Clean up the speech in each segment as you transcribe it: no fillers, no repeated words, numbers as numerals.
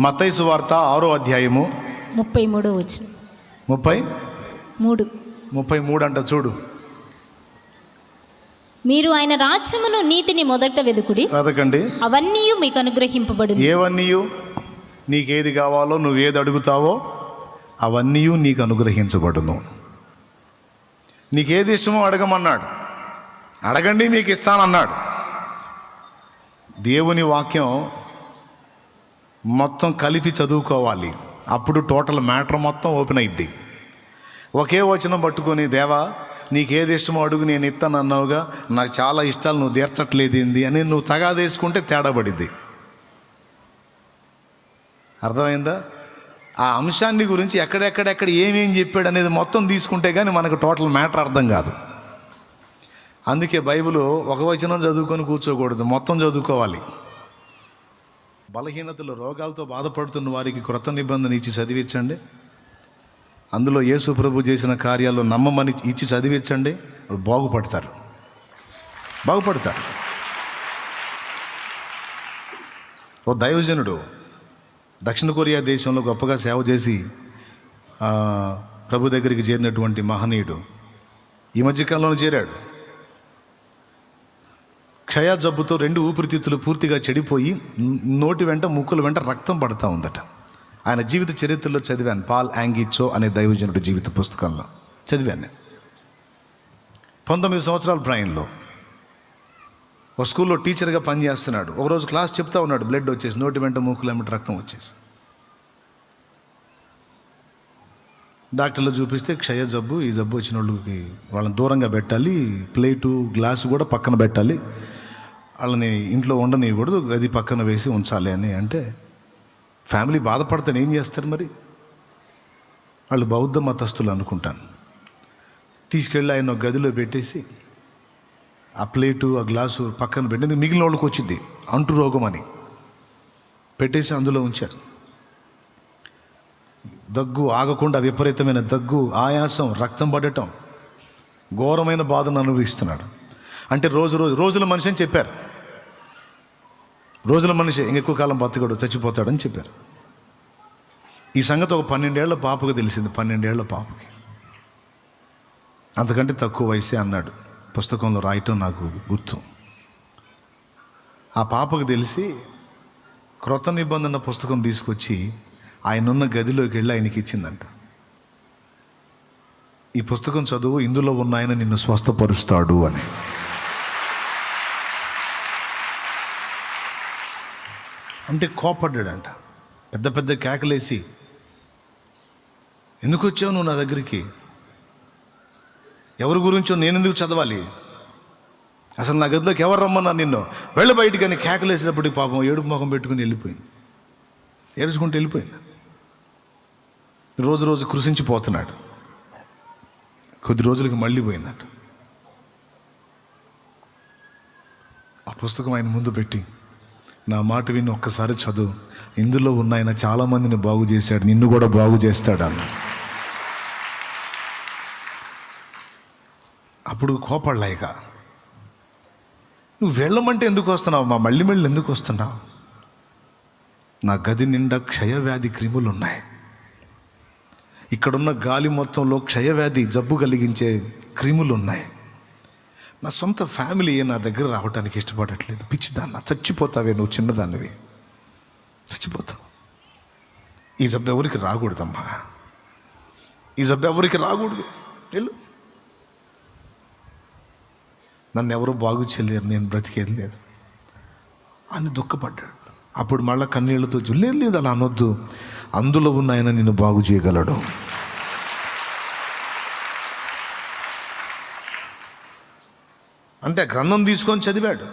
మత్తయి సువార్త 6వ అధ్యాయము 33వ వచనం. 33 అంట చూడు. మీరు ఆయన రాజ్యమును నీతిని మొదట వెదకండి, అవన్నీ మీకు అనుగ్రహింపబడు. ఏవన్నీ? నీకేది కావాలో, నువ్వేది అడుగుతావో అవన్నీ నీకు అనుగ్రహించబడును. నీకేది ఇష్టమో అడగమన్నాడు. అడగండి మీకు ఇస్తానన్నాడు. దేవుని వాక్యం మొత్తం కలిపి చదువుకోవాలి. అప్పుడు టోటల్ మ్యాటర్ మొత్తం ఓపెన్ అయింది. ఒకే వచనం పట్టుకొని, దేవా నీకేది ఇష్టమో అడుగు, నేను ఇస్తాను అన్నావుగా, నాకు చాలా ఇష్టాలు నువ్వు తీర్చట్లేదు ఏంది అని నువ్వు తగాదేసుకుంటే తేడా పడిద్ది. అర్థమైందా? ఆ అంశాన్ని గురించి ఎక్కడెక్కడెక్కడ ఏమేం చెప్పాడు అనేది మొత్తం తీసుకుంటే కానీ మనకు టోటల్ మ్యాటర్ అర్థం కాదు. అందుకే బైబిల్ ఒక వచనం చదువుకొని కూర్చోకూడదు, మొత్తం చదువుకోవాలి. బలహీనతలు, రోగాలతో బాధపడుతున్న వారికి క్రొత్త నిబంధన ఇచ్చి చదివించండి. అందులో యేసు ప్రభు చేసిన కార్యాలు నమ్మమని ఇచ్చి చదివించండి. బాగుపడతారు. ఓ దైవజనుడు దక్షిణ కొరియా దేశంలో గొప్పగా సేవ చేసి ప్రభు దగ్గరికి చేరినటువంటి మహనీయుడు ఈ మధ్యకాలంలో చేరాడు. క్షయ జబ్బుతో 2 ఊపిరితిత్తులు పూర్తిగా చెడిపోయి నోటి వెంట, ముక్కుల వెంట రక్తం పడుతూ ఉందట. ఆయన జీవిత చరిత్రలో చదివాను. పాల్ యాంగిచో అనే దైవజనుడి జీవిత పుస్తకంలో చదివాను. 19 సంవత్సరాల ప్రాయంలో ఒక స్కూల్లో టీచర్గా పనిచేస్తున్నాడు. ఒకరోజు క్లాస్ చెప్తా ఉన్నాడు. బ్లడ్ వచ్చేసి నోటి వెంట, ముక్కుల వెంట రక్తం వచ్చేసి డాక్టర్లు చూపిస్తే క్షయ జబ్బు. ఈ జబ్బు వచ్చిన వాళ్ళని దూరంగా పెట్టాలి, ప్లేటు గ్లాసు కూడా పక్కన పెట్టాలి, వాళ్ళని ఇంట్లో ఉండనివ్వకూడదు, గది పక్కన వేసి ఉంచాలి అని అంటే ఫ్యామిలీ బాధపడితే ఏం చేస్తారు మరి? వాళ్ళు బౌద్ధ మతస్థులు అనుకుంటాను. తీసుకెళ్ళి ఆయన గదిలో పెట్టేసి ఆ ప్లేటు, ఆ గ్లాసు పక్కన పెట్టింది. మిగిలిన వాళ్ళకి వచ్చింది అంటు రోగం అని పెట్టేసి అందులో ఉంచారు. దగ్గు ఆగకుండా, విపరీతమైన దగ్గు, ఆయాసం, రక్తం పడటం, ఘోరమైన బాధను అనుభవిస్తున్నాడు. అంటే రోజుల మనిషి అని చెప్పారు. రోజుల మనిషి ఇంకెక్కువ కాలం బతకడు, చచ్చిపోతాడని చెప్పారు. ఈ సంగతి ఒక 12 ఏళ్ల పాపకు తెలిసింది. 12 ఏళ్ల పాపకి, అంతకంటే తక్కువ వయసే అన్నాడు పుస్తకంలో రాయటం నాకు గుర్తు. ఆ పాపకు తెలిసి క్రొత్త నిబంధన పుస్తకం తీసుకొచ్చి ఆయనున్న గదిలోకి వెళ్ళి ఆయనకి ఇచ్చిందంట. ఈ పుస్తకం చదువు, ఇందులో ఉన్న ఆయన నిన్ను స్వస్థపరుస్తాడు అని. అంటే కోపడ్డాడంట. పెద్ద పెద్ద కేకలేసి, ఎందుకు వచ్చావు నువ్వు నా దగ్గరికి? ఎవరి గురించో నేను ఎందుకు చదవాలి? అసలు నా గదిలోకి ఎవరు రమ్మన్నారు నిన్ను? వెళ్ళ బయటికి అని కేకలేసినప్పటికి పాపం ఏడుపు ముఖం పెట్టుకుని వెళ్ళిపోయింది. ఏడుచుకుంటూ వెళ్ళిపోయింది. రోజు కృషించిపోతున్నాడు. కొద్ది రోజులకి మళ్ళీ పోయిందట. ఆ పుస్తకం ఆయన ముందు పెట్టి, నా మాట విని ఒక్కసారి చదువు, ఇందులో ఉన్న ఆయన చాలామందిని బాగు చేశాడు, నిన్ను కూడా బాగు చేస్తాడు అన్న. అప్పుడు కోపడలేక, నువ్వు వెళ్ళమంటే ఎందుకు వస్తున్నావు? మళ్ళీ ఎందుకు వస్తున్నావు? నా గది నిండా క్షయవ్యాధి క్రిములు ఉన్నాయి. ఇక్కడున్న గాలి మొత్తంలో క్షయవ్యాధి జబ్బు కలిగించే క్రిములు ఉన్నాయి. నా సొంత ఫ్యామిలీ నా దగ్గర రావడానికి ఇష్టపడట్లేదు. పిచ్చిదాన్న, చచ్చిపోతావే నువ్వు, చిన్నదానివి, చచ్చిపోతావు. ఈ జబ్బు ఎవరికి రాకూడదమ్మా, ఈ జబ్బు ఎవరికి రాకూడదు. వెళ్ళు, నన్ను ఎవరు బాగు చేయలేరు, నేను బ్రతికేది లేదు అని దుఃఖపడ్డాడు. అప్పుడు మళ్ళీ కన్నీళ్లతో, లేదు అలా అనొద్దు, అందులో ఉన్న ఆయన నిన్ను బాగు చేయగలడు. అంటే గ్రంథం తీసుకొని చదివాడు.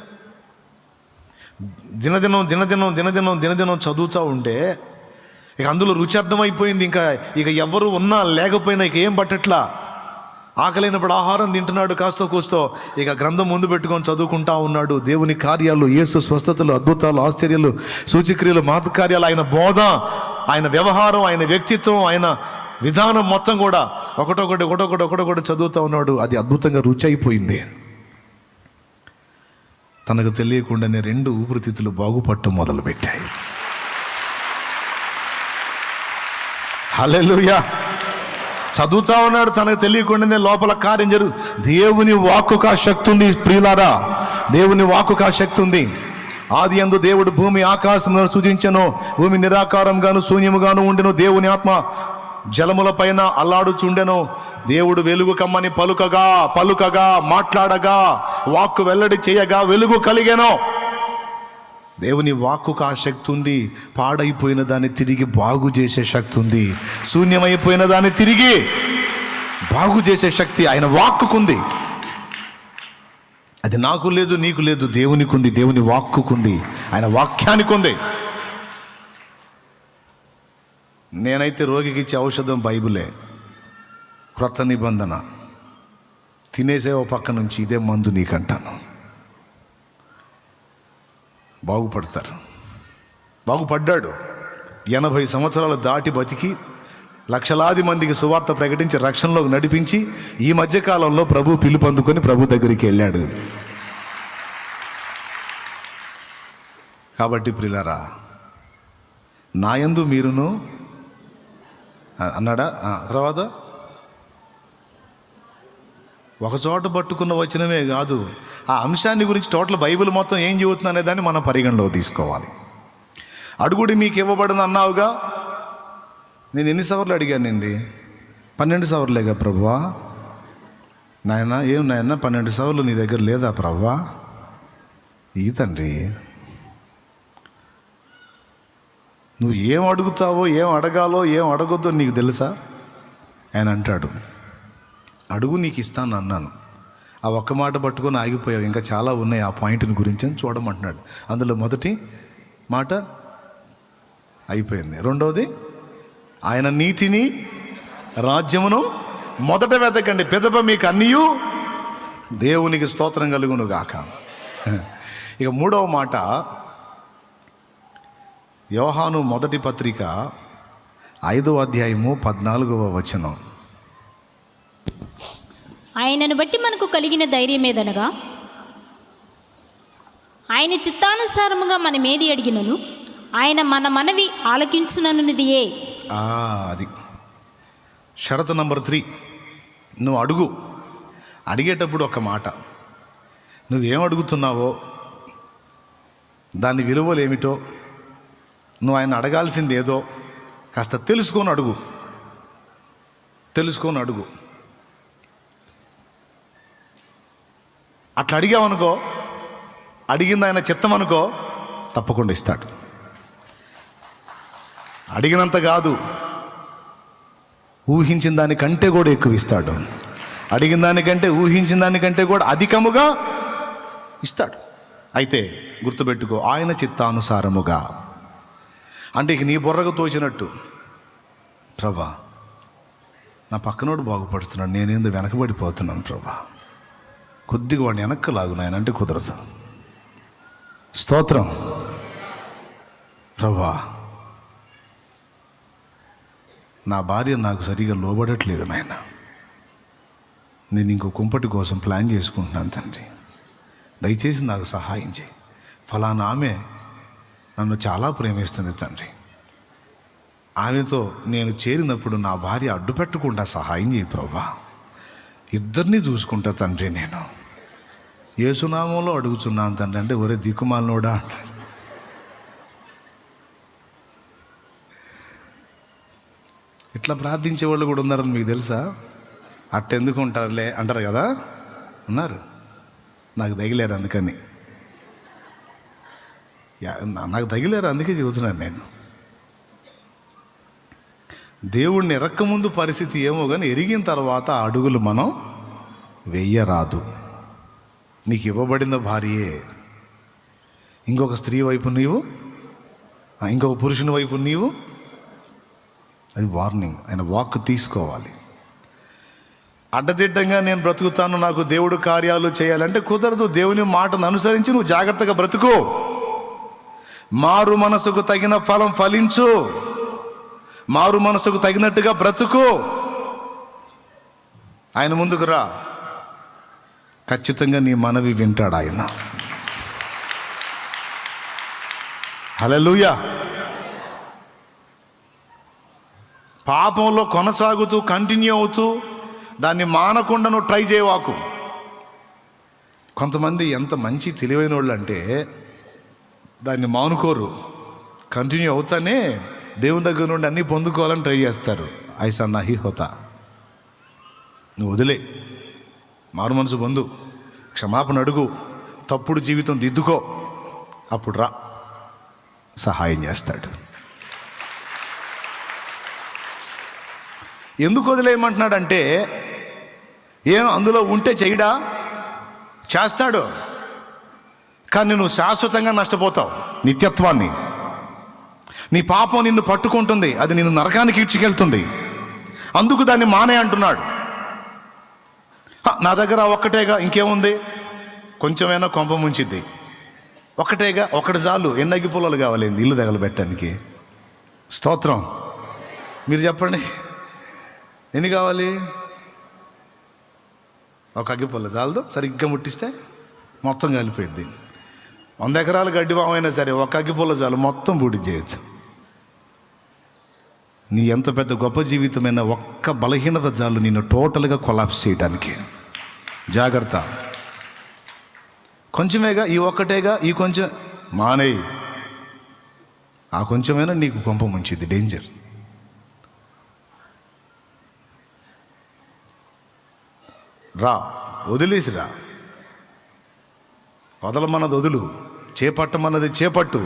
దినదినం చదువుతూ ఉంటే ఇక అందులో రుచి అర్థమైపోయింది. ఇక ఎవరు ఉన్నా లేకపోయినా ఇక ఏం పట్టట్లా. ఆకలైనప్పుడు ఆహారం తింటున్నాడు కాస్తో కూస్తో. ఇక గ్రంథం ముందు పెట్టుకొని చదువుకుంటా ఉన్నాడు. దేవుని కార్యాలు, యేసు స్వస్థతలు, అద్భుతాలు, ఆశ్చర్యాలు, సూచక్రియలు, మహత్కార్యాలు, ఆయన బోధ, ఆయన వ్యవహారం, ఆయన వ్యక్తిత్వం, ఆయన విధానం మొత్తం కూడా ఒకటొకటి చదువుతూ ఉన్నాడు. అది అద్భుతంగా రుచి అయిపోయింది. తనకు తెలియకుండానే 2 ఊపిరితిత్తులు బాగుపడటం మొదలుపెట్టాయి. హల్లెలూయా. చదువుతా ఉన్నాడు, తనకు తెలియకుండానే లోపల కార్యం జరుగు. దేవుని వాక్కుకు ఆ శక్తి ఉంది ప్రియులారా, దేవుని వాక్కుకు ఆ శక్తి ఉంది. ఆది యందు దేవుడు భూమి ఆకాశములను సృజించెను, భూమి నిరాకారంగాను శూన్యముగాను ఉండెను, దేవుని ఆత్మ జలముల పైన అల్లాడుచుండెను. దేవుడు వెలుగు కమ్మని పలుకగా మాట్లాడగా వాక్కు వెల్లడి చేయగా వెలుగు కలిగెను. దేవుని వాక్కుకు ఆ శక్తి ఉంది. పాడైపోయిన దాన్ని తిరిగి బాగు చేసే శక్తి ఉంది. శూన్యమైపోయిన దాన్ని తిరిగి బాగు చేసే శక్తి ఆయన వాక్కుకుంది. అది నాకు లేదు, నీకు లేదు, దేవునికి ఉంది. దేవుని వాక్కుకుంది, ఆయన వాక్యానికి ఉంది. నేనైతే రోగికి ఇచ్చే ఔషధం బైబిలే, క్రొత్త నిబంధన. తినేసే ఓ పక్క నుంచి ఇదే మందు నీకంటాను. బాగుపడతారు. బాగుపడ్డాడు. 80 సంవత్సరాలు దాటి బతికి లక్షలాది మందికి సువార్త ప్రకటించి రక్షణలోకి నడిపించి ఈ మధ్యకాలంలో ప్రభు పిలుపు అందుకొని ప్రభు దగ్గరికి వెళ్ళాడు. కాబట్టి ప్రియులారా, నాయందు మీరును అన్నాడా. తర్వాత ఒక చోట పట్టుకున్న వచనమే కాదు, ఆ అంశాన్ని గురించి టోటల్ బైబిల్ మొత్తం ఏం చెబుతుంది అనే దాన్ని మనం పరిగణలోకి తీసుకోవాలి. అడుగుడి మీకు ఇవ్వబడింది అన్నావుగా. నేను ఎన్ని సవర్లు అడిగాను? నింది 12 సవర్లేగా ప్రభువా. నాయన ఏం నాయన 12 సవర్లు నీ దగ్గర లేదా ప్రభువా? ఈ తండ్రి, నువ్వు ఏం అడుగుతావో, ఏం అడగాలో, ఏం అడగొద్దో నీకు తెలుసా? ఆయన అంటాడు, అడుగు నీకు ఇస్తాను అన్నాను. ఆ ఒక్క మాట పట్టుకొని ఆగిపోయావు, ఇంకా చాలా ఉన్నాయి ఆ పాయింట్ని గురించి అని చూడమంటున్నాడు. అందులో మొదటి మాట అయిపోయింది. రెండవది, ఆయన నీతిని రాజ్యమును మొదట వెతకండి, పెదప మీకు అన్నీయు దేవునికి స్తోత్రం కలుగును గాక. ఇక మూడవ మాట, యోహాను మొదటి పత్రిక 5వ అధ్యాయము 14వ వచనం. ఆయనను బట్టి మనకు కలిగిన ధైర్యం ఏదనగా, ఆయన చిత్తానుసారముగా మనం ఏది అడిగినను ఆయన మన మనవి ఆలకించుననునిదియే. అది షరతు నంబర్ 3. నువ్వు అడుగు. అడిగేటప్పుడు ఒక మాట, నువ్వేం అడుగుతున్నావో దాని విలువలు ఏమిటో, నువ్వు ఆయన అడగాల్సింది ఏదో కాస్త తెలుసుకొని అడుగు. అట్లా అడిగావనుకో, అడిగింది ఆయన చిత్తం అనుకో, తప్పకుండా ఇస్తాడు. అడిగినంత కాదు, ఊహించిన దానికంటే కూడా ఎక్కువ ఇస్తాడు. అడిగిన దానికంటే, ఊహించిన దానికంటే కూడా అధికముగా ఇస్తాడు. అయితే గుర్తుపెట్టుకో, ఆయన చిత్తానుసారముగా అంటే ఇక నీ బుర్రకు తోచినట్టు, ప్రభా నా పక్కనోడు బాగుపడుతున్నాడు, నేనేందో వెనకబడిపోతున్నాను ప్రభా, కొద్దిగా వాడిని వెనక్కి లాగు నాయన అంటే కుదరదు. స్తోత్రం. ప్రభా నా భార్య నాకు సరిగా లోబడట్లేదు నాయన, నేను ఇంకో కుంపటి కోసం ప్లాన్ చేసుకుంటున్నాను తండ్రి, దయచేసి నాకు సహాయం చేయి. ఫలానా ఆమె నన్ను చాలా ప్రేమిస్తుంది తండ్రి, ఆమెతో నేను చేరినప్పుడు నా భార్య అడ్డు పెట్టకుండా సహాయం చేయి ప్రభా, ఇద్దరిని చూసుకుంటా తండ్రి, నేను యేసునామంలో అడుగుతున్నాను తండ్రి అంటే, ఒరే దిక్కుమాలినోడా అంటాడు. ఇట్లా ప్రార్థించే వాళ్ళు కూడా ఉన్నారని మీకు తెలుసా? అట్టెందుకు ఉంటారులే అంటారు కదా, ఉన్నారు. నాకు తగిలేరు అందుకని, నాకు తగిలేరు అందుకే చెబుతున్నాను నేను. దేవుణ్ణి ఎరక్కముందు పరిస్థితి ఏమో కానీ ఎరిగిన తర్వాత అడుగులు మనం వెయ్యరాదు. నీకు ఇవ్వబడిన భార్యే, ఇంకొక స్త్రీ వైపు నీవు, ఇంకొక పురుషుని వైపు నీవు, అది వార్నింగ్. ఆయన వాక్ తీసుకోవాలి. అడ్డదిడ్డంగా నేను బ్రతుకుతాను, నాకు దేవుడు కార్యాలు చేయాలంటే కుదరదు. దేవుని మాటను అనుసరించి నువ్వు జాగ్రత్తగా బ్రతుకు. మారు మనసుకు తగిన ఫలం ఫలించు, మారు మనసుకు తగినట్టుగా బ్రతుకు. ఆయన ముందుకు రా, ఖచ్చితంగా నీ మనవి వింటాడు ఆయన. హల్లెలూయా. పాపంలో కొనసాగుతూ కంటిన్యూ అవుతూ దాన్ని మానకుండా నువ్వు ట్రై చేయవాకు. కొంతమంది ఎంత మంచి తెలివైన వాళ్ళు అంటే దాన్ని మానుకోరు, కంటిన్యూ అవుతానే దేవుని దగ్గర నుండి అన్నీ పొందుకోవాలని ట్రై చేస్తారు. ఐసా నహి హోతా. నువ్వు వదిలే, మారు మనసు పొందు, క్షమాపణ అడుగు, తప్పుడు జీవితం దిద్దుకో, అప్పుడు రా, సహాయం చేస్తాడు. ఎందుకు వదిలేయమంటున్నాడంటే ఏం అందులో ఉంటే చేయడా, చేస్తాడు. కానీ నువ్వు శాశ్వతంగా నష్టపోతావు నిత్యత్వాన్ని. నీ పాపం నిన్ను పట్టుకుంటుంది, అది నిన్ను నరకానికి ఈడ్చుకెళ్తుంది. అందుకు దాన్ని మానే అంటున్నాడు. నా దగ్గర ఒక్కటేగా, ఇంకేముంది, కొంచెమైనా కొంప ముంచిద్ది, ఒకటేగా, ఒకటి చాలు. ఎన్ని అగ్గి పుల్లలు కావాలి ఇల్లు తగలబెట్టడానికి? స్తోత్రం. మీరు చెప్పండి, ఎన్ని కావాలి? ఒక అగ్గి పుల్ల చాలదు, సరిగ్గా ముట్టిస్తే మొత్తం కలిపోయింది. 100 ఎకరాల గడ్డి వామైనా సరే ఒక అగ్గి పుల్ల చాలు, మొత్తం బూడి చేయొచ్చు. నీ ఎంత పెద్ద గొప్ప జీవితమైనా ఒక్క బలహీనత చాలు నిన్ను టోటల్గా కొలాప్స్ చేయడానికి. జాగ్రత్త. కొంచెమేగా, ఈ ఒక్కటేగా, ఈ కొంచెం మానేయి. ఆ కొంచెమైనా నీకు కొంప ముంచిద్ది, డేంజర్. రా, వదిలేసిరా. వదలమన్నది వదులు, చేపట్టమన్నది చేపట్టు.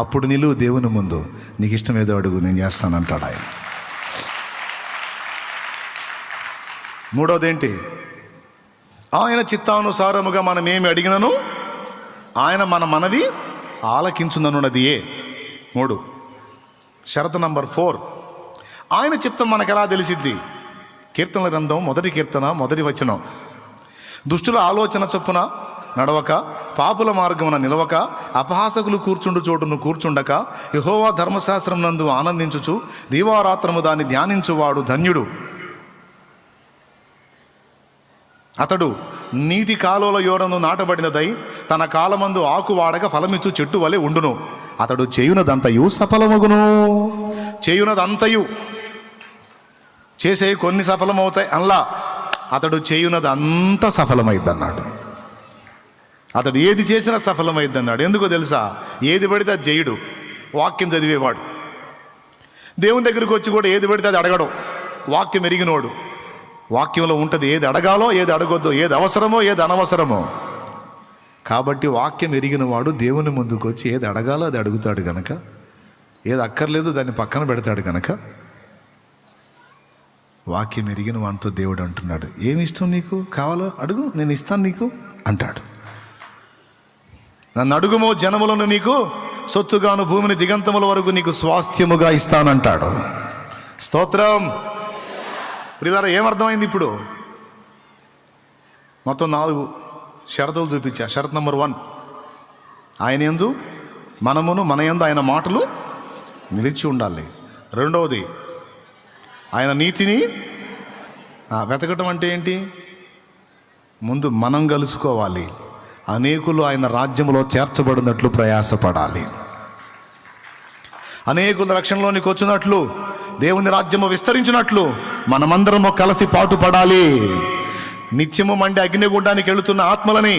అప్పుడు నిలువు దేవుని ముందు. నీకు ఇష్టం ఏదో అడుగు, నేను చేస్తానంటాడు ఆయన. మూడోదేంటి? ఆయన చిత్తానుసారముగా మనం ఏమి అడిగినను ఆయన మన మనవి ఆలకించునన్నది. 3 షరతు నంబర్ 4. ఆయన చిత్తం మనకు ఎలా తెలిసిద్ది? కీర్తనల గ్రంథం 1వ కీర్తన 1వ వచనం. దుష్టుల ఆలోచన చొప్పున నడవక, పాపుల మార్గమున నిలవక, అపహాసకులు కూర్చుండు చోటును కూర్చుండక, యెహోవా ధర్మశాస్త్రం నందు ఆనందించుచు దీవారాత్రము దాన్ని ధ్యానించువాడు ధన్యుడు. అతడు నీటి కాలువల యోరను నాటబడినదై తన కాలమందు ఆకు వాడక ఫలమిచ్చు చెట్టు వలె ఉండును. అతడు చేయునదంతయు సఫలమగును. చేయునదంతయు, చేసే కొన్ని సఫలమవుతాయి అల్లా, అతడు చేయునది అంతా సఫలమైద్ది అన్నాడు. అతడు ఏది చేసినా సఫలమైద్ది అన్నాడు. ఎందుకో తెలుసా? ఏది పడితే అది చేయడు, వాక్యం చదివేవాడు. దేవుని దగ్గరికి వచ్చి కూడా ఏది పడితే అది అడగడు, వాక్యం ఎరిగినోడు. వాక్యంలో ఉంటుంది ఏది అడగాలో, ఏది అడగొద్దో, ఏది అవసరమో, ఏది అనవసరమో. కాబట్టి వాక్యం ఎరిగిన వాడు దేవుని ముందుకు వచ్చి ఏది అడగాలో అది అడుగుతాడు గనక, ఏది అక్కర్లేదు దాన్ని పక్కన పెడతాడు గనక, వాక్యం ఎరిగిన వానితో దేవుడు అంటున్నాడు, ఏమి ఇష్టం నీకు కావాలో అడుగు, నేను ఇస్తాను నీకు అంటాడు. నన్ను అడుగుమో జనములను నీకు సొత్తుగాను, భూమిని దిగంతముల వరకు నీకు స్వాస్థ్యముగా ఇస్తానంటాడు. స్తోత్రం. ప్రియులారా, ఏమర్థమైంది ఇప్పుడు? మొత్తం 4 షరతులు చూపించా. షరత్ నంబర్ 1, ఆయన యందు మనమును, మన యందు ఆయన మాటలు నిలిచి ఉండాలి. 2వది, ఆయన నీతిని వెతకటం అంటే ఏంటి? ముందు మనం కలుసుకోవాలి, అనేకులు ఆయన రాజ్యంలో చేర్చబడినట్లు ప్రయాసపడాలి. అనేకుల రక్షణలోనికి వచ్చినట్లు, దేవుని రాజ్యము విస్తరించినట్లు మనమందరము కలిసి పాటుపడాలి. నిత్యము మండి అగ్నిగుండానికి వెళుతున్న ఆత్మలని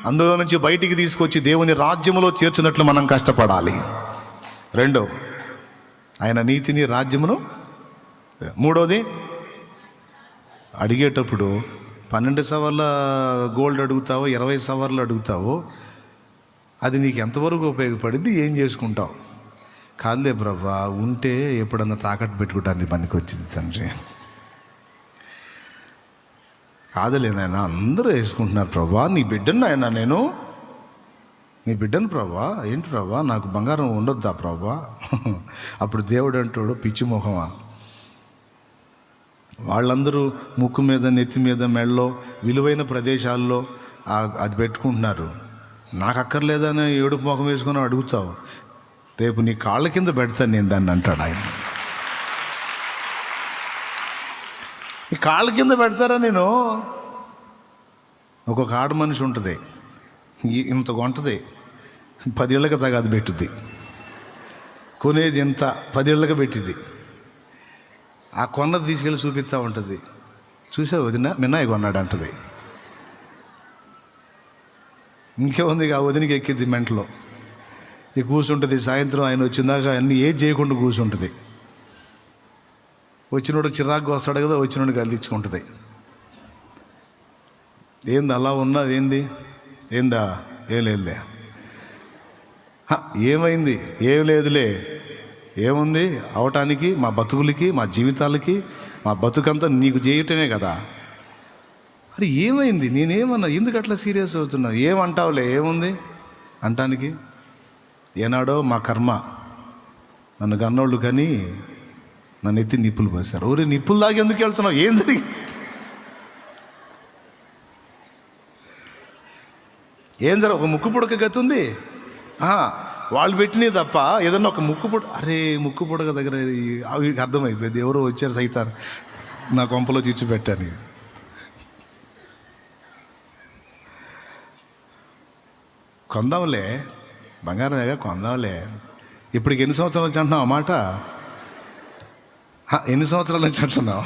అందులో నుంచి బయటికి తీసుకొచ్చి దేవుని రాజ్యములో చేర్చినట్లు మనం కష్టపడాలి. 2, ఆయన నీతిని, రాజ్యమును. 3వది, అడిగేటప్పుడు 12 సవర్ల గోల్డ్ అడుగుతావో 20 సవర్లు అడుగుతావో అది నీకు ఎంతవరకు ఉపయోగపడింది, ఏం చేసుకుంటావు? కాదులే బ్రవ్వా, ఉంటే ఎప్పుడన్నా తాకట్టు పెట్టుకోవడానికి పనికి వచ్చింది తండ్రి. కాదులే నాయన, అందరూ వేసుకుంటున్నారు ప్రభా, నీ బిడ్డను ఆయన, నేను నీ బిడ్డను ప్రభా, ఏంటి ప్రభా నాకు బంగారం ఉండొద్దా ప్రభా? అప్పుడు దేవుడు అంటాడు, పిచ్చి మొహమా, వాళ్ళందరూ ముక్కు మీద, నెత్తి మీద, మెడలో, విలువైన ప్రదేశాల్లో అది పెట్టుకుంటున్నారు. నాకు అక్కర్లేదని ఏడుపు మొహం వేసుకొని అడుగుతావు, రేపు నీ కాళ్ళ కింద పెడతాను నేను దాన్ని అంటాడు ఆయన. నీ కాళ్ళ కింద పెడతారా? నేను ఒక్కొక్క ఆడ మనిషి ఉంటుంది, ఇంత కొంటది, 10 ఏళ్ళకి తగాది పెట్టుద్ది. కొనేది ఇంత 10 ఏళ్ళకి పెట్టిద్ది. ఆ కొన్నది తీసుకెళ్ళి చూపిస్తూ ఉంటుంది. చూసావు వదిన మిన్నాయి కొన్నాడు అంటది. ఇంకేముంది, ఆ వదినకి ఎక్కిద్ది మెంటలో. ఇది కూర్చుంటుంది సాయంత్రం, ఆయన వచ్చిందాక అన్నీ ఏది చేయకుండా కూర్చుంటుంది. వచ్చినోడు చిరాకు వస్తాడు కదా, వచ్చినోడికి అల్లించుకుంటుంది. ఏంది అలా ఉన్నావు, ఏందా, ఏం లేదులే. ఏమైంది, ఏం లేదులే. ఏముంది అవటానికి, మా బతుకులకి, మా జీవితాలకి, మా బతుకంతా నీకు చేయటమే కదా. అది ఏమైంది, నేనేమన్నా, ఎందుకు అట్లా సీరియస్ అవుతున్నావు, ఏమంటావులే, ఏముంది అంటానికి. ఏనాడో మా కర్మ, నన్ను కన్నోళ్ళు కానీ నన్ను ఎత్తి నిప్పులు పోసారు. ఊరి నిప్పులు దాకా ఎందుకు వెళ్తున్నావు, ఏం జరిగింది, ఒక ముక్కు పుడక గతి ఉంది. వాళ్ళు పెట్టినవి తప్ప ఏదన్నా ఒక ముక్కు ముక్కు పుడక దగ్గర అర్థమైపోయింది. ఎవరో వచ్చారు సైతాన్ నా కొంపలో చిచ్చు పెట్టాను. కొందాంలే, బంగారమేగా కొందాంలే. ఇప్పటికి ఎన్ని సంవత్సరాల నుంచి అంటున్నావు ఆ మాట, ఎన్ని సంవత్సరాల నుంచి అంటున్నావు?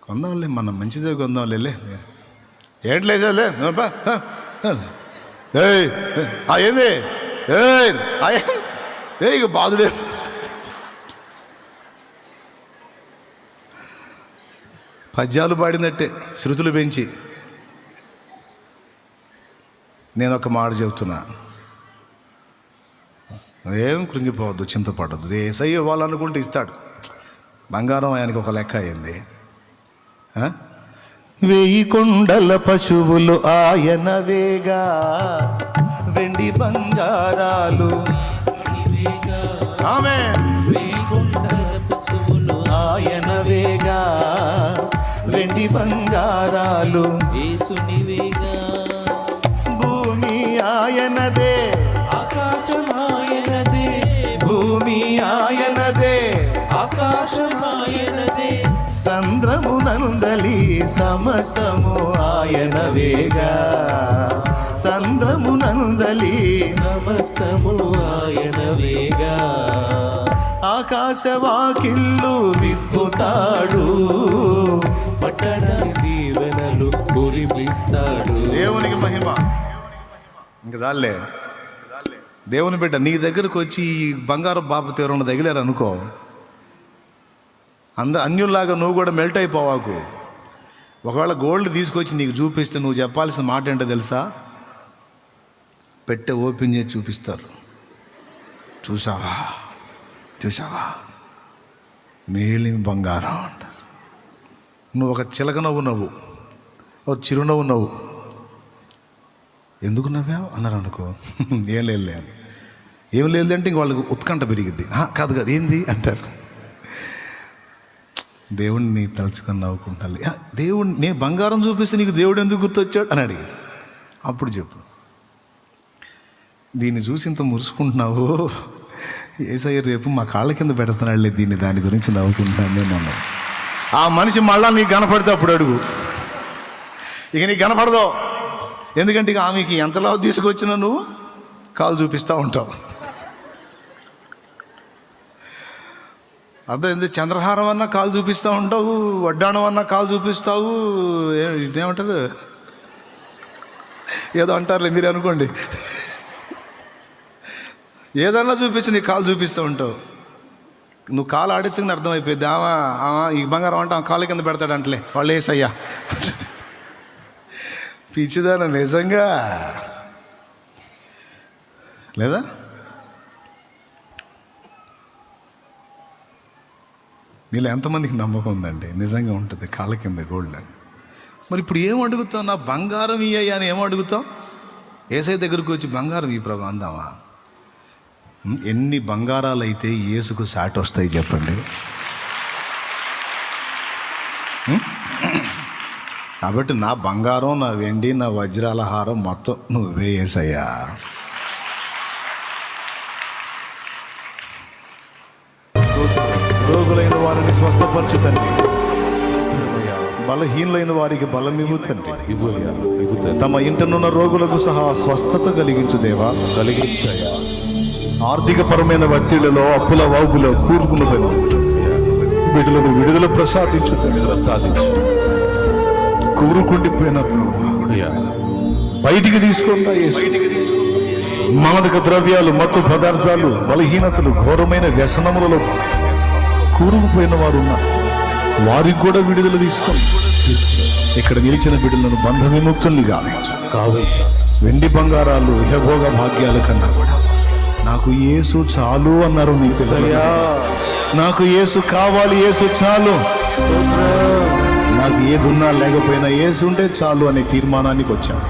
కొందాంలే, మనం మంచిదే కొందాంలే. ఏంటి లేచాలే ఏంది ఇక బాధుడే. పద్యాలు పాడినట్టే శృతులు పెంచి. నేను ఒక మాట చెబుతున్నా, ఏం కృంగిపోవద్దు, చింతపడద్దు. ఏసై ఇవ్వాలనుకుంటే ఇస్తాడు. బంగారం ఆయనకి ఒక లెక్క అయింది. 1000 కొండల పశువులు ఆయన వేగా, వెండి బంగారాలు ఆయన వేగా, వెండి బంగారాలు భూమి ఆయనదే, ఆకాశమాయనదే, భూమి ఆయనదే, ఆకాశమాయనదే, సంద్రమునందలి సమస్తము ఆయన వేగా, సంద్రమునందలి సమస్తము ఆయన వేగా, ఆకాశవాకిళ్ళు విప్పుతాడు, పట్టణానికి దీవెనలు కురిపిస్తాడు. దేవునికి మహిమ. ఇంక చాలే, దేవుని బిడ్డ నీ దగ్గరకు వచ్చి ఈ బంగారు బాబు తీవ్రంగా తగిలారు అనుకో, అన్యుల్లాగా నువ్వు కూడా మెల్ట్ అయిపోవాకు. ఒకవేళ గోల్డ్ తీసుకొచ్చి నీకు చూపిస్తే నువ్వు చెప్పాల్సిన మాట ఏంటో తెలుసా? పెట్టె ఓపెన్ చేసి చూపిస్తారు. చూసావా మేలిమి బంగారం అంట. నువ్వు ఒక చిలక నవ్వు, ఒక చిరునవ్వు నవ్వు. ఎందుకు నవ్వావు అన్నారు అనుకో, ఏం లేదు అని. ఏం లేదు అంటే ఇంక వాళ్ళకి ఉత్కంఠ పెరిగిద్ది. కాదు ఏంది అంటారు. దేవుడిని తలుచుకొని నవ్వుకుంటాను. దేవుడిని నేను బంగారం చూపిస్తే నీకు దేవుడు ఎందుకు గుర్తొచ్చాడు అని అడిగారు. అప్పుడు చెప్పు, దీన్ని చూసి ఇంత మురుసుకుంటున్నావు, ఏసయ్య రేపు మా కాళ్ళ కింద పెడుతున్నాడులే దీన్ని, దాని గురించి నవ్వుకుంటున్నాను నేను అన్నాను. ఆ మనిషి మళ్ళా నీకు కనపడితే అప్పుడు అడుగు. ఇక నీకు కనపడదు, ఎందుకంటే ఇక ఆమెకి ఎంతలా తీసుకొచ్చినా నువ్వు కాలు చూపిస్తూ ఉంటావు. అర్థమైంది? చంద్రహారం అన్నా కాలు చూపిస్తూ ఉంటావు, వడ్డాణం అన్నా కాలు చూపిస్తావు, ఇదేమంటారు, ఏదో అంటారులే మీరు అనుకోండి. ఏదన్నా చూపించి నీ కాలు చూపిస్తూ ఉంటావు. నువ్వు కాలు ఆడించని అర్థమైపోయింది. ఈ బంగారం అంటే ఆ కాలు కింద పెడతాడు అంటలే వాళ్ళు ఏసయ్యా. పిచ్చిదాన నిజంగా లేదా? మీలో ఎంతమందికి నమ్మకం ఉందండి నిజంగా ఉంటుంది కాళ్ళ కింద గోల్డ్ అని? మరి ఇప్పుడు ఏం అడుగుతావు? నా బంగారం ఇయ్యా అని ఏం అడుగుతావు? ఏసై దగ్గరకు వచ్చి బంగారం ఈ ప్రభు అందామా? ఎన్ని బంగారాలు అయితే యేసుకు సాటి వస్తాయి చెప్పండి? కాబట్టి నా బంగారం, నా వెండి, నా వజ్రాల హారం మొత్తం నువ్వే యేసయ్యా. రోగులైన వారిని స్వస్థపరచు తండ్రి, బలహీనులైన వారికి బలమివ్వు తండ్రి. తమ ఇంటనున్న రోగులకు సహా స్వస్థత కలిగించు దేవా, కలిగించయ్యా. ఆర్థిక పరమైన ఒత్తిళ్లలో, అప్పుల వాగులో కూరుకున్నదని బిడ్డలను విడుదల ప్రసాదించు ప్రసాదించు కూరుకుండిపోయిన ప్రభువా, అయ్యా. బయటికి తీసుకుంటా మాదక ద్రవ్యాలు, మత్తు పదార్థాలు, బలహీనతలు, ఘోరమైన వ్యసనములలో కూరుకుపోయిన వారు ఉన్నారు. వారికి కూడా విడుదల తీసుకొని ఇక్కడ నిలిచిన బిడ్డలను బంధ విముక్తుల్ని కావచ్చు. వెండి బంగారాలు, యెహోవా భాగ్యాల కన్నా కూడా నాకు యేసు చాలు అన్నారు. నీ పిల్లలు, నాకు యేసు కావాలి, యేసు చాలు, నాకు ఏదున్నా లేకపోయినా యేసు ఉంటే చాలు అనే తీర్మానానికి వచ్చాను.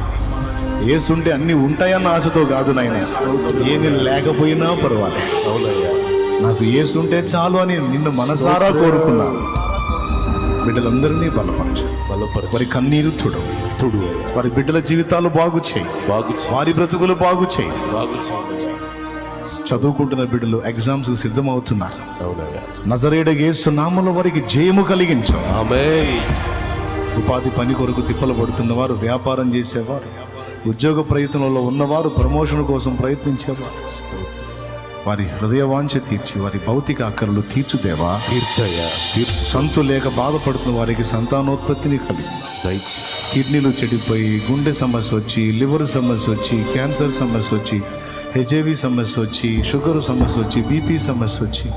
యేసు ఉంటే అన్ని ఉంటాయన్న ఆశతో కాదు నాయన, ఏమి లేకపోయినా పర్వాలేదు, నాకు యేసు ఉంటే చాలు అని నిన్ను మనసారా కోరుకున్నాను. బిడ్డలందరినీ బలపరచు, వారి కన్నీరు తుడు, వారి బిడ్డల జీవితాలు బాగు చేయి, వారి బ్రతుకులు బాగు చేయి. చదువుకుంటున్న బిడ్డలు ఎగ్జామ్స్ సిద్ధమవుతున్నారు. నజరేయుడైన యేసు నామములో వారికి జయము కలిగించు. ఉపాధి పని కొరకు తిప్పలు పడుతున్న వారు, వ్యాపారం చేసేవారు, ఉద్యోగ ప్రయత్నంలో ఉన్నవారు, ప్రమోషన్ కోసం ప్రయత్నించేవారు, వారి హృదయ వాంఛ తీర్చి వారి భౌతిక అక్కర్లు తీర్చుదేవా. తీర్చు. సంతు లేక బాధపడుతున్న వారికి సంతానోత్పత్తిని కలిగి, కిడ్నీలు చెడిపోయి గుండె సమస్య వచ్చి, లివర్ సమస్య వచ్చి, క్యాన్సర్ సమస్య వచ్చి, హెచ్ఐవి సమస్య వచ్చి, షుగర్ సమస్య వచ్చి, బీపీ సమస్య వచ్చి,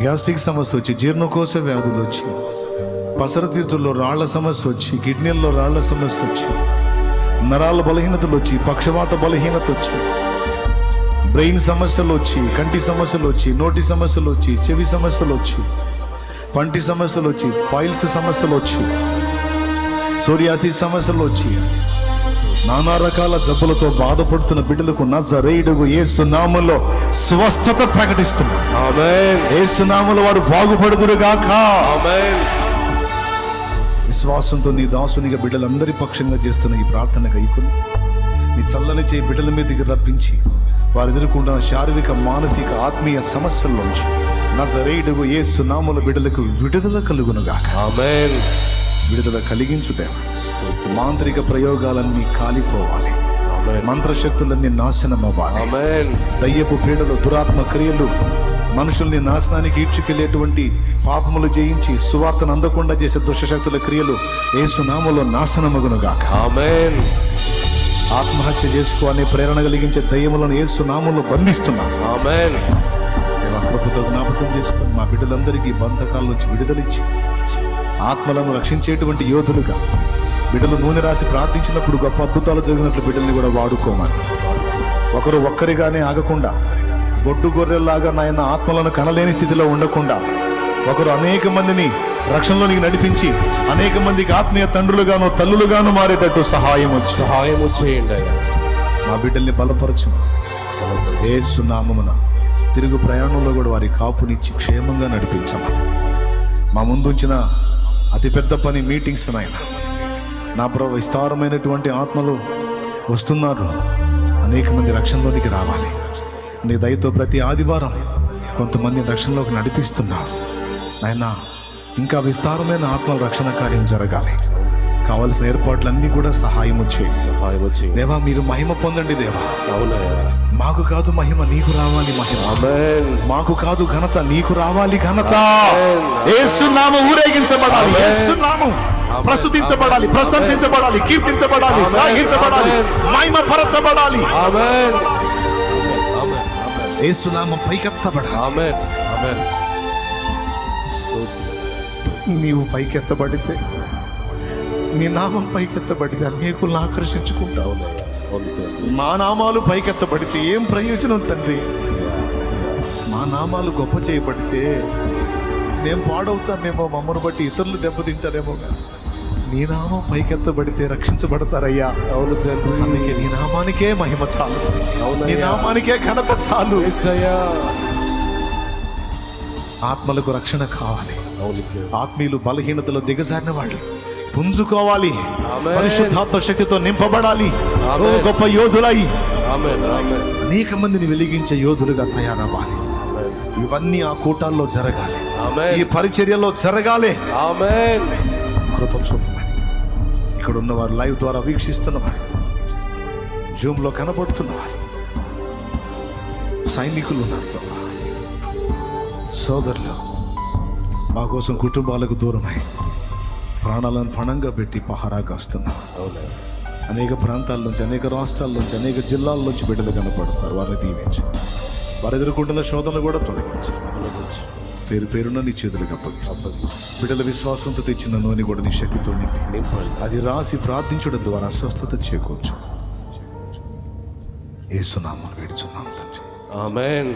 గ్యాస్ట్రిక్ సమస్య వచ్చి, జీర్ణకోశ వ్యాధులు వచ్చి, పసరతీతుల్లో రాళ్ల సమస్య వచ్చి, కిడ్నీల్లో రాళ్ల సమస్య వచ్చి, నరాల బలహీనతలు వచ్చి, పక్షవాత బలహీనత వచ్చి, బ్రెయిన్ సమస్యలు వచ్చి, కంటి సమస్యలు వచ్చి, నోటి సమస్యలు వచ్చి, చెవి సమస్యలు వచ్చి, పంటి సమస్యలు వచ్చి, ఫైల్స్ సమస్యలు వచ్చి, సోరియాసిస్ సమస్యలు వచ్చి, నానా రకాల జబ్బులతో బాధపడుతున్న బిడ్డలకు నజరేయుడగు యేసు నామములో స్వస్థత ప్రకటిస్తున్నారు. యేసు నామములో వారు బాగుపడుదురుగాక. విశ్వాసంతో నీ దాసునిగా బిడ్డలందరి పక్షంగా చేస్తున్న ఈ ప్రార్థన గైకొని నీ చల్లని చేయి బిడ్డల మీదకి రప్పించి వారు ఎదుర్కొంటున్న శారీరక, మానసిక, ఆత్మీయ సమస్యల్లోంచి నజరేయుడగు యేసు నామములో బిడ్డలకు విడుదల కలుగునుగాక. విడుదల కలిగించుదే. మాంత్రిక ప్రయోగాలన్నీ కాలిపోవాలి, మంత్రశక్తులన్నీ నాశనం అవ్వాలి. దయ్యపు పీడలు, దురాత్మ క్రియలు మనుషుల్ని నాశనానికి ఈడ్చుకెళ్లేటువంటి పాపములు జయించి సువార్తను అందకుండా చేసే దుష్టశక్తుల క్రియలు యేసు నామములో నాశనమగునుగాక. ఆత్మహత్య చేసుకో అనే ప్రేరణ కలిగించే దయ్యములను యేసు నామములో బంధిస్తున్నాను. కృపతో జ్ఞాపకం చేసుకుని మా బిడ్డలందరికీ బంధకాల నుంచి విడుదలిచ్చి ఆత్మలను రక్షించేటువంటి యోధులుగా బిడ్డలు నూనె రాసి ప్రార్థించినప్పుడు గొప్ప అద్భుతాలు జరిగినట్లు బిడ్డల్ని కూడా వాడుకోమని, ఒకరు ఒక్కరిగానే ఆగకుండా గొడ్డు గొర్రెల్లాగా నాయన ఆత్మలను కనలేని స్థితిలో ఉండకుండా ఒకరు అనేక మందిని రక్షణలోనికి నడిపించి అనేక మందికి ఆత్మీయ తండ్రులుగాను తల్లులుగాను మారేటట్టు సహాయము చేయండి. మా బిడ్డల్ని బలపరచు. యేసు నామమున తిరుగు ప్రయాణంలో కూడా వారి కాపునిచ్చి క్షేమంగా నడిపించమని. మా ముందుంచిన అతిపెద్ద పని మీటింగ్స్ నాయన, నా ప్రభు విస్తారమైనటువంటి ఆత్మలు వస్తున్నారు. అనేక మంది రక్షణలోనికి రావాలి. నీ దయతో ప్రతి ఆదివారం కొంతమంది రక్షణలోకి నడిపిస్తున్నారు నాయన. ఇంకా విస్తారమైన ఆత్మల రక్షణ కార్యం జరగాలి. కావలసిన ఏర్పాట్లన్నీ కూడా సహాయము చేయి దేవా. మీరు మహిమ పొందండి దేవా. మాకు కాదు మహిమ, నీకు రావాలి మహిమ. మాకు కాదు ఘనత, నీకు రావాలి ఘనత. యేసు నామం ఊరేగించబడాలి, యేసు నామం ప్రస్తుతించబడాలి, ప్రశంసించబడాలి, కీర్తించబడాలి, శ్లాఘించబడాలి, మహిమపరచబడాలి. యేసు నామం పైకెత్తబడాలి. నీవు పైకెత్తబడితే, నీ నామం పైకెత్తబడితే అనేకులను ఆకర్షించుకుంటావు. మా నామాలు పైకెత్తబడితే ఏం ప్రయోజనం తండ్రి? మా నామాలు గొప్ప చేయబడితే మేము పాడవుతామేమో, మమ్మను బట్టి ఇతరులు దెబ్బతింటారేమో. నీ నామం పైకెత్తబడితే రక్షించబడతారయ్యా. అవును తండ్రి. అందుకే నీ నామానికే మహిమ చాలు, నీ నామానికే ఘనత చాలు. ఆత్మలకు రక్షణ కావాలి. ఆత్మీయులు బలహీనతలో దిగజారిన వాళ్ళు పుంజుకోవాలి, పరిశుద్ధాత్మ శక్తితో నింపబడాలి, గొప్ప యోధులై అనేక మందిని వెలిగించే యోధులుగా తయారవ్వాలి. ఇవన్నీ ఆ కూటాల్లో జరగాలి, ఈ పరిచర్యలో జరగాలి. కృప చూపమని ఇక్కడ ఉన్నవారు, లైవ్ ద్వారా వీక్షిస్తున్నవారు, జూమ్లో కనబడుతున్నవారు, సైనికులు ఉన్నారు, సోదరులు మా కోసం కుటుంబాలకు దూరమై ప్రాణాలను పణంగా పెట్టి పహారా కాస్తున్నారు. అవునండి. అనేక ప్రాంతాల నుంచి, అనేక రాష్ట్రాల నుంచి, అనేక జిల్లాల నుంచి బిడ్డలు కనపడుతున్నారు. వారిని దీవించు. వారు ఎదుర్కొంటున్న శోధనలు కూడా తొలగించు. పేరు పేరున నీ చేతులకు అప్పగించు. బిడ్డల విశ్వాసంతో తెచ్చిన నూనె కూడా నీ శక్తితో నింపండి. అది రాసి ప్రార్థించడం ద్వారా స్వస్థత చేకూర్చు. యేసు నామమున వేడుచున్నాము తండ్రి. ఆమేన్.